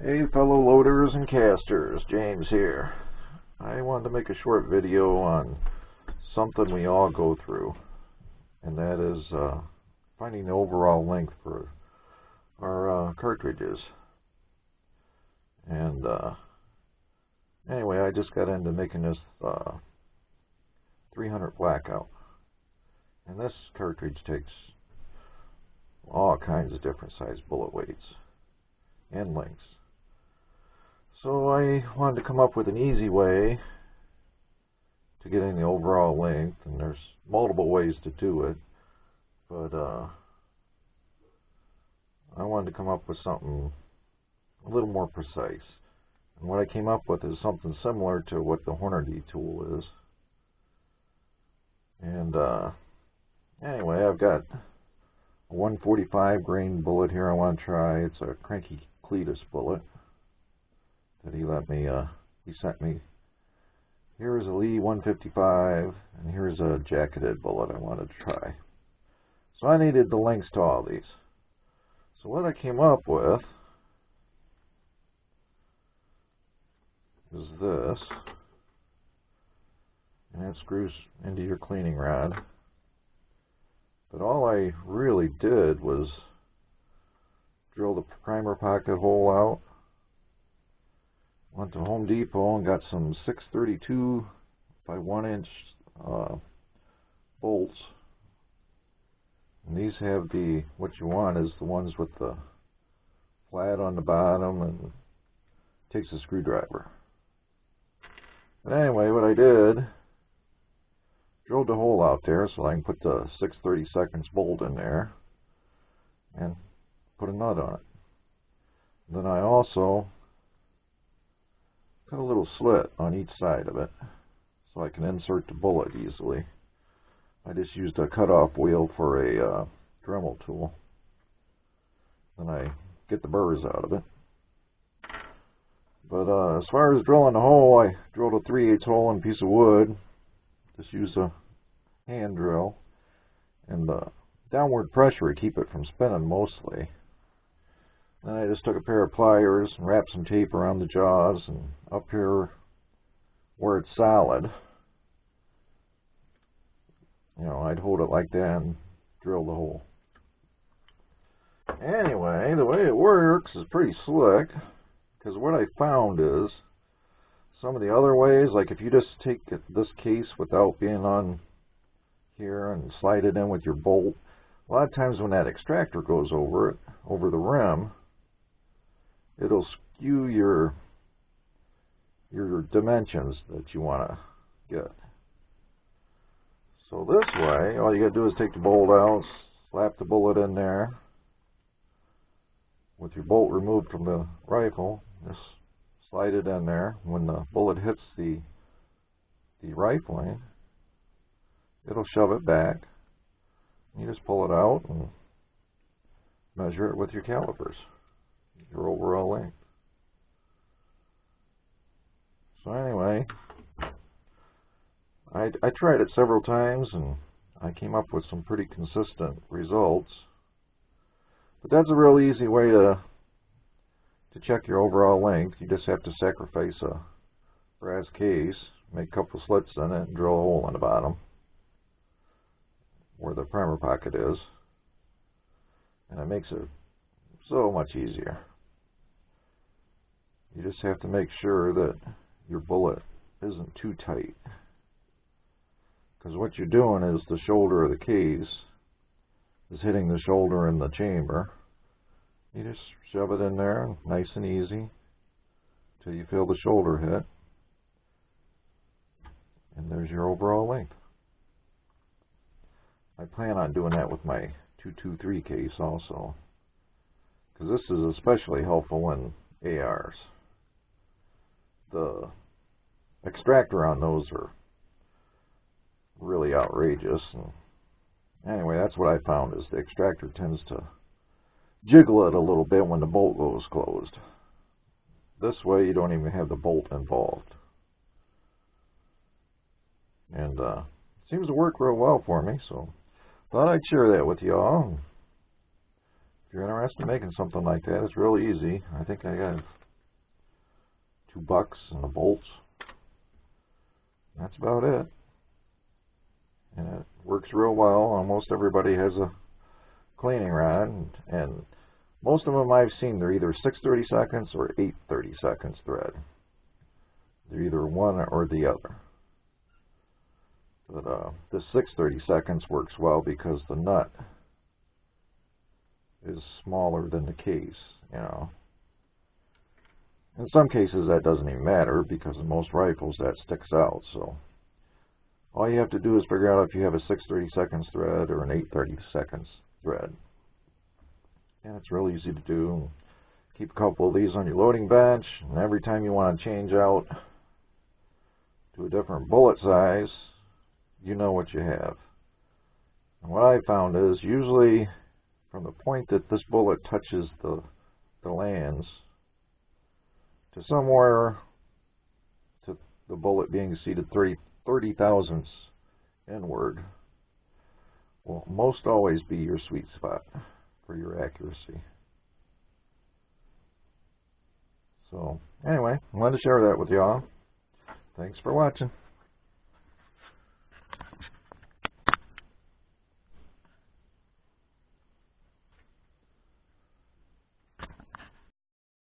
Hey fellow loaders and casters, James here. I wanted to make a short video on something we all go through, and that is finding the overall length for our cartridges. And anyway, I just got into making this 300 blackout, and this cartridge takes all kinds of different size bullet weights and lengths. So I wanted to come up with an easy way to getting the overall length, and there's multiple ways to do it, but I wanted to come up with something a little more precise. And what I came up with is something similar to what the Hornady tool is. And anyway, I've got a 145 grain bullet here I want to try. It's a cranky Cletus bullet that he sent me. Here's a Lee 155, and here's a jacketed bullet I wanted to try. So I needed the lengths to all these. So what I came up with is this, and it screws into your cleaning rod. But all I really did was drill the primer pocket hole out. Went to Home Depot and got some 632 by 1 inch bolts. And these have what you want is the ones with the flat on the bottom, and takes a screwdriver. But anyway, what I did, drilled the hole out there so I can put the 6/32 bolt in there and put a nut on it. Then I also cut a little slit on each side of it so I can insert the bullet easily. I just used a cutoff wheel for a Dremel tool. Then I get the burrs out of it. But as far as drilling the hole, I drilled a 3/8 hole in a piece of wood. Just use a hand drill, and the downward pressure to keep it from spinning mostly. Then I just took a pair of pliers and wrapped some tape around the jaws, and up here where it's solid, I'd hold it like that and drill the hole. Anyway, the way it works is pretty slick, because what I found is some of the other ways, like if you just take this case without being on here and slide it in with your bolt, a lot of times when that extractor goes over it, over the rim, it'll skew your dimensions that you want to get. So this way, all you got to do is take the bolt out, slap the bullet in there with your bolt removed from the rifle, just slide it in there. When the bullet hits the rifling, it'll shove it back. You just pull it out and measure it with your calipers, your overall length. So anyway, I tried it several times, and I came up with some pretty consistent results. But that's a real easy way to check your overall length. You just have to sacrifice a brass case, make a couple slits in it, and drill a hole in the bottom where the primer pocket is, and it makes it so much easier. You just have to make sure that your bullet isn't too tight, because what you're doing is the shoulder of the case is hitting the shoulder in the chamber. You just shove it in there nice and easy till you feel the shoulder hit, and there's your overall length. I plan on doing that with my 223 case also, because this is especially helpful in ARs. The extractor on those are really outrageous, and anyway, that's what I found, is the extractor tends to jiggle it a little bit when the bolt goes closed. This way you don't even have the bolt involved, and it seems to work real well for me, so thought I'd share that with you all. If you're interested in making something like that, it's real easy. I think I got 2 bucks and the bolts. That's about it. And it works real well. Almost everybody has a cleaning rod, and most of them I've seen, they're either 6/30 seconds or 8/30 seconds thread. They're either one or the other. But the 6/30 seconds works well because the nut is smaller than the case, you know. In some cases that doesn't even matter because in most rifles that sticks out. So all you have to do is figure out if you have a 6/30 seconds thread or an 8/30 seconds thread. And it's real easy to do. Keep a couple of these on your loading bench, and every time you want to change out to a different bullet size, you know what you have. And what I found is usually from the point that this bullet touches the lands to somewhere to the bullet being seated 30 thousandths inward will most always be your sweet spot for your accuracy. So anyway, I wanted to share that with y'all. Thanks for watching.